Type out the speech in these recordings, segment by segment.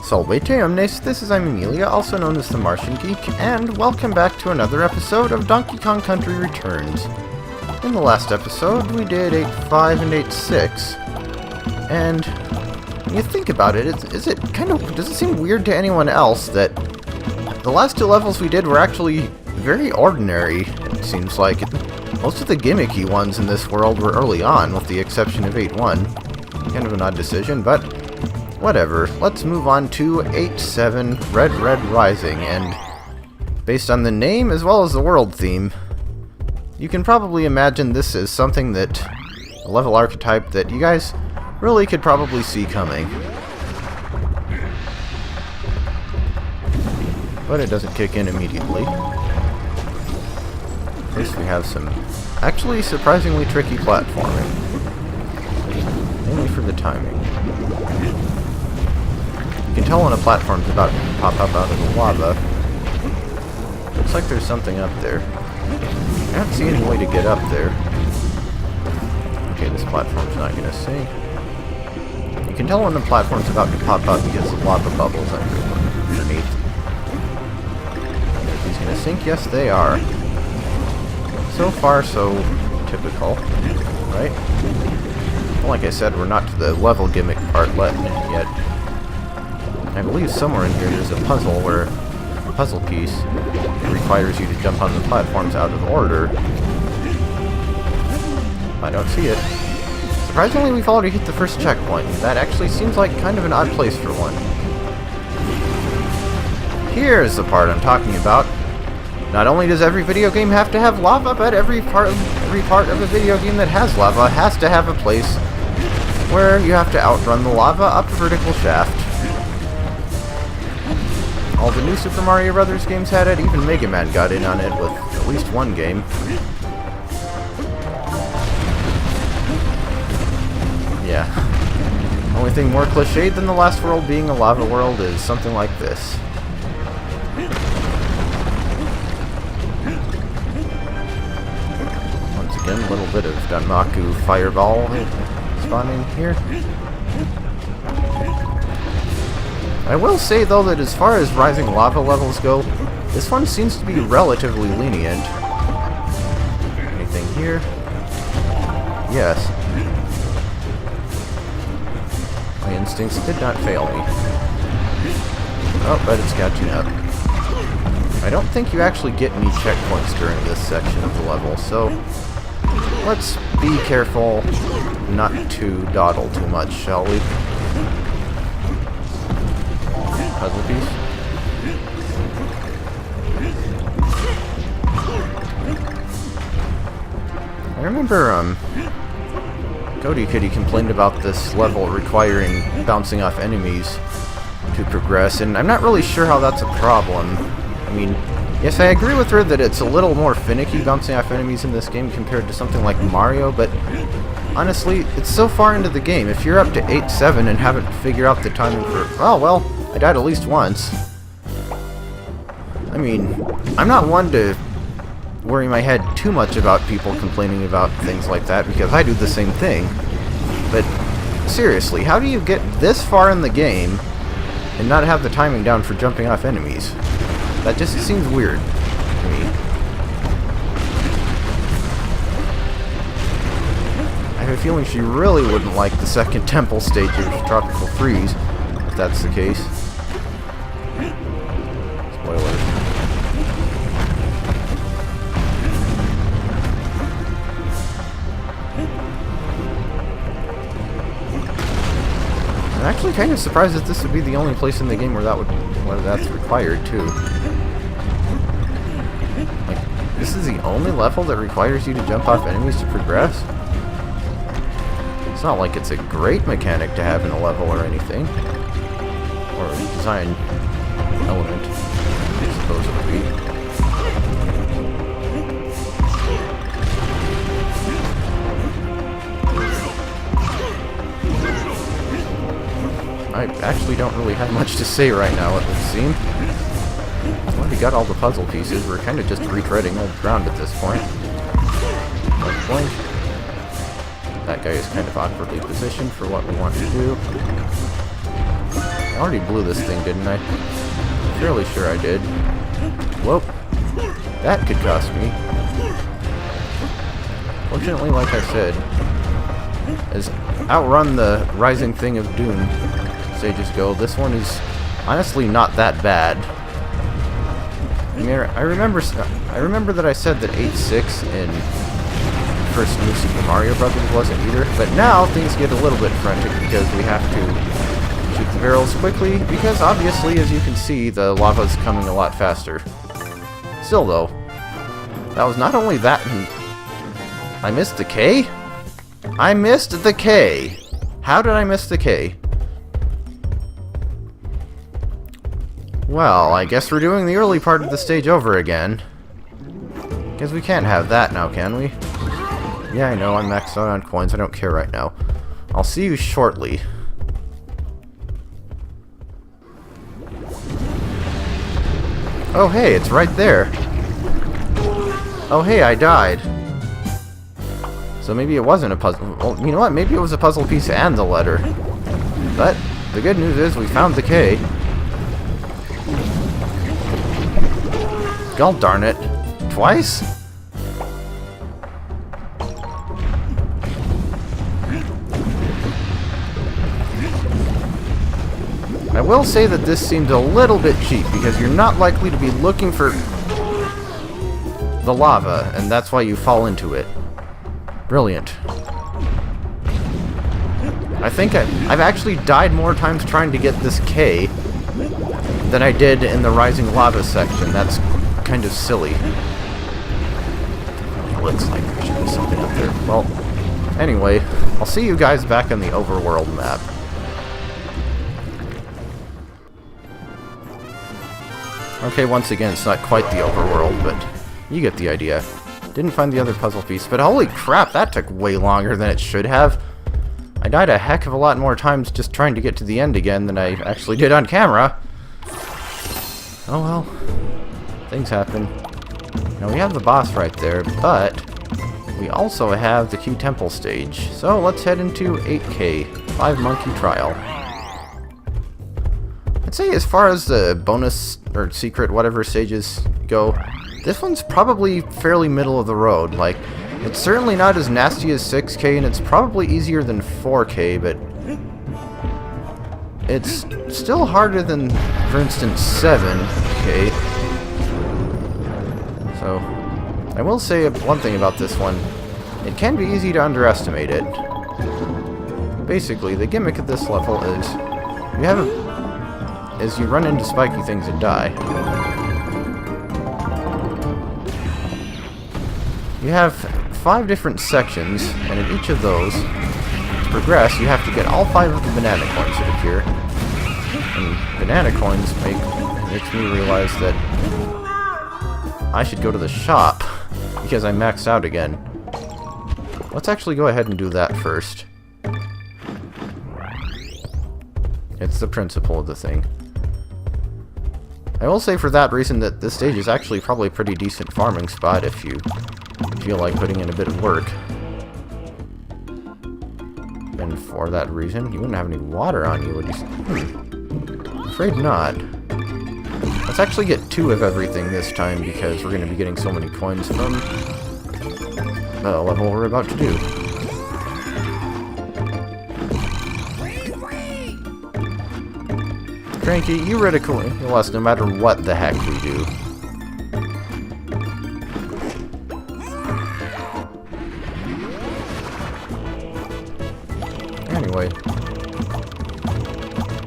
Salvete omnes, this is Amelia, also known as TheMartianGeek, and welcome back to another episode of Donkey Kong Country Returns. In the last episode, we did 8.5 and 8.6, and when you think about it, does it seem weird to anyone else that the last two levels we did were actually very ordinary, it seems like. Most of the gimmicky ones in this world were early on, with the exception of 8.1. Kind of an odd decision, but whatever. Let's move on to 8.7, Red Red Rising, and based on the name as well as the world theme, you can probably imagine this is something that, a level archetype that you guys really could probably see coming. But it doesn't kick in immediately. First we have some actually surprisingly tricky platforming. Mainly for the timing. You can tell when a platform's about to pop up out of the lava. Looks like there's something up there. I don't see any way to get up there. Okay, this platform's not gonna sink. You can tell when the platform's about to pop up because the lava bubbles underneath. Are these gonna sink? Yes, they are. So far, so typical, right? Well, like I said, we're not to the level gimmick part yet. I believe somewhere in here there's a puzzle where a puzzle piece requires you to jump on the platforms out of order. I don't see it. Surprisingly, we've already hit the first checkpoint. That actually seems like kind of an odd place for one. Here's the part I'm talking about. Not only does every video game have to have lava, but every part of a video game that has lava has to have a place where you have to outrun the lava up a vertical shaft. All the new Super Mario Bros. Games had it, even Mega Man got in on it with at least one game. Yeah. Only thing more cliched than the last world being a lava world is something like this. Again, a little bit of Danmaku Fireball spawning here. I will say, though, that as far as rising lava levels go, this one seems to be relatively lenient. Anything here? Yes. My instincts did not fail me. Oh, but it's catching up. I don't think you actually get any checkpoints during this section of the level, so let's be careful not to dawdle too much, shall we? Puzzle piece. I remember, Cody Kitty complained about this level requiring bouncing off enemies to progress, and I'm not really sure how that's a problem. I mean, yes, I agree with her that it's a little more finicky bouncing off enemies in this game compared to something like Mario, but honestly, it's so far into the game. If you're up to 8.7 and haven't figured out the timing for... Oh, well, I died at least once. I mean, I'm not one to worry my head too much about people complaining about things like that, because I do the same thing. But seriously, how do you get this far in the game and not have the timing down for jumping off enemies? That just seems weird to me. I have a feeling she really wouldn't like the second temple stage of Tropical Freeze, if that's the case. Spoilers. I'm actually kind of surprised that this would be the only place in the game where that's required too. Like, this is the only level that requires you to jump off enemies to progress? It's not like it's a great mechanic to have in a level or anything. Or a design element, I suppose it would be. I actually don't really have much to say right now, it would seem. Well, we got all the puzzle pieces. We're kind of just retreading old ground at this point. Blink. That guy is kind of awkwardly positioned for what we want to do. I already blew this thing, didn't I? Fairly sure I did. Whoop. That could cost me. Fortunately, like I said, as outrun the rising thing of doom stages go, this one is honestly not that bad. I mean, I remember that I said that 8-6 in first New Super Mario Brothers wasn't either, but now things get a little bit frantic because we have to shoot the barrels quickly, because obviously, as you can see, the lava's coming a lot faster. Still though, that was not only that, I missed the K? I missed the K! How did I miss the K? Well, I guess we're doing the early part of the stage over again. Because we can't have that now, can we? Yeah, I know, I'm maxed out on coins, I don't care right now. I'll see you shortly. Oh hey, it's right there. Oh hey, I died. So maybe it wasn't a puzzle. Well, you know what? Maybe it was a puzzle piece and the letter. But the good news is we found the K. God darn it. Twice? I will say that this seemed a little bit cheap, because you're not likely to be looking for the lava, and that's why you fall into it. Brilliant. I think I've actually died more times trying to get this K than I did in the Rising Lava section. That's kind of silly. Looks like there should be something up there. Well, anyway, I'll see you guys back on the overworld map. Okay, once again, it's not quite the overworld, but you get the idea. Didn't find the other puzzle piece, but holy crap, that took way longer than it should have. I died a heck of a lot more times just trying to get to the end again than I actually did on camera. Oh well, things happen. Now we have the boss right there, but we also have the Key Temple stage. So let's head into 8K, 5 Monkey Trial. I'd say as far as the bonus or secret whatever stages go, this one's probably fairly middle of the road. Like, it's certainly not as nasty as 6K, and it's probably easier than 4K, but it's still harder than, for instance, 7K. So, I will say one thing about this one. It can be easy to underestimate it. Basically, the gimmick of this level is you run into spiky things and die. You have 5 different sections, and in each of those, to progress, you have to get all 5 of the banana coins that appear. And banana coins makes me realize that I should go to the shop, because I maxed out again. Let's actually go ahead and do that first. It's the principle of the thing. I will say for that reason that this stage is actually probably a pretty decent farming spot if you feel like putting in a bit of work. And for that reason, you wouldn't have any water on you, would you? Afraid not. Let's actually get 2 of everything this time because we're going to be getting so many coins from the level we're about to do. Cranky, you ridicule us no matter what the heck we do. Anyway,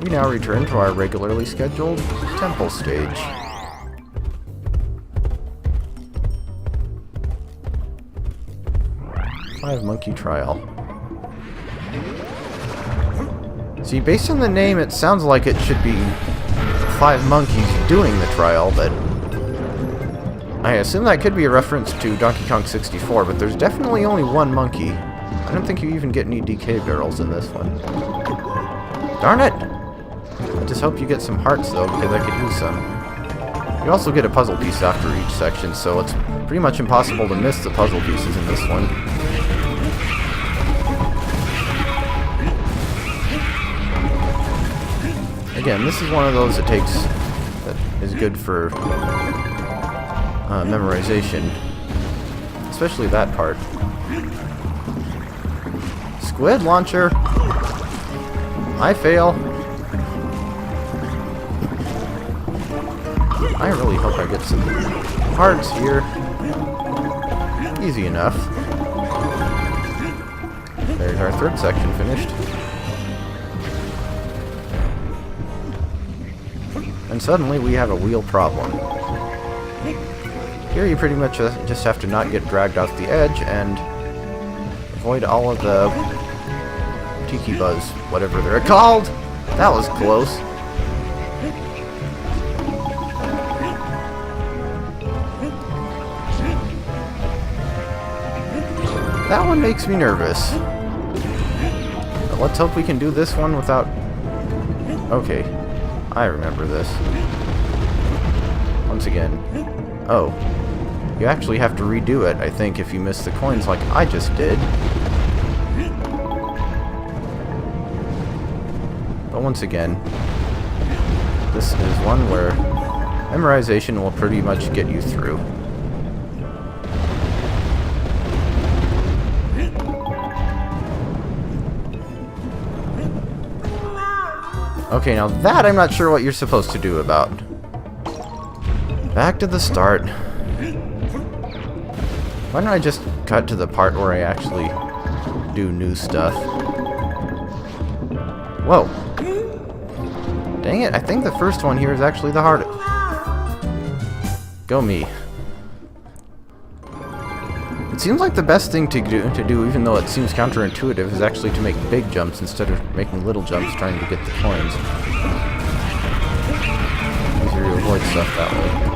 we now return to our regularly scheduled temple stage. Five Monkey Trial. See, based on the name, it sounds like it should be 5 monkeys doing the trial, but I assume that could be a reference to Donkey Kong 64, but there's definitely only 1 monkey. I don't think you even get any DK barrels in this one. Darn it! I just hope you get some hearts, though, because I could use some. You also get a puzzle piece after each section, so it's pretty much impossible to miss the puzzle pieces in this one. again, this is one of those that is good for memorization. Especially that part. Squid launcher! I fail. I really hope I get some hearts here. Easy enough. There's our third section finished. And suddenly we have a wheel problem. Here you pretty much just have to not get dragged off the edge and avoid all of the tiki buzz, whatever they're called. That was close. That one makes me nervous. But let's hope we can do this one without... Okay, I remember this. Once again. Oh. You actually have to redo it, I think, if you miss the coins like I just did. But once again, this is one where memorization will pretty much get you through. Okay, now that I'm not sure what you're supposed to do about. Back to the start. Why don't I just cut to the part where I actually do new stuff? Whoa. Dang it, I think the first one here is actually the hardest. Go me. It seems like the best thing to do, even though it seems counterintuitive, is actually to make big jumps instead of making little jumps trying to get the coins. Easier to avoid stuff that way.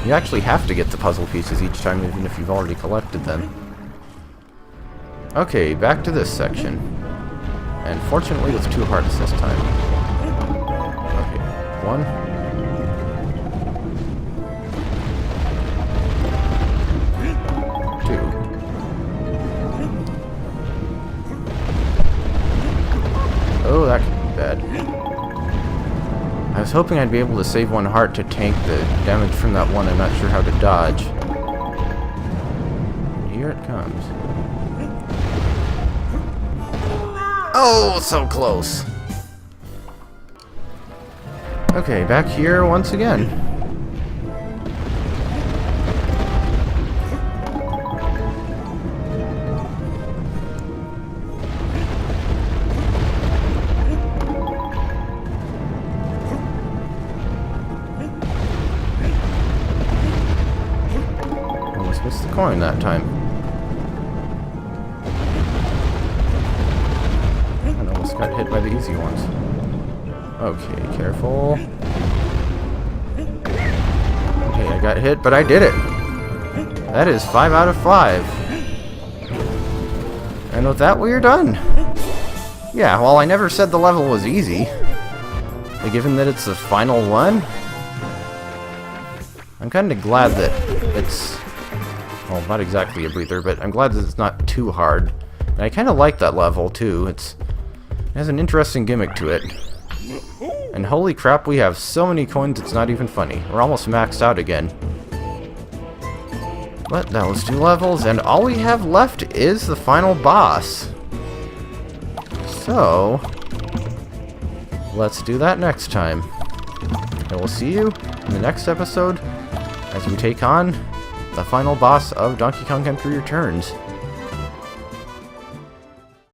You actually have to get the puzzle pieces each time, even if you've already collected them. Okay, back to this section. And fortunately, with 2 hearts this time. Okay, 1. Oh, that could be bad. I was hoping I'd be able to save 1 heart to tank the damage from that one. I'm not sure how to dodge. Here it comes. Oh, so close. Okay, back here once again. Almost missed the coin that time. Got hit by the easy ones. Okay, careful. Okay, I got hit, but I did it. That is 5 out of 5. And with that, we are done. Yeah, well, I never said the level was easy. But given that it's the final one, I'm kind of glad that it's... Well, not exactly a breather, but I'm glad that it's not too hard. And I kind of like that level, too. It has an interesting gimmick to it. And holy crap, we have so many coins it's not even funny. We're almost maxed out again. But that was 2 levels, and all we have left is the final boss. So, let's do that next time. And we'll see you in the next episode as we take on the final boss of Donkey Kong Country Returns.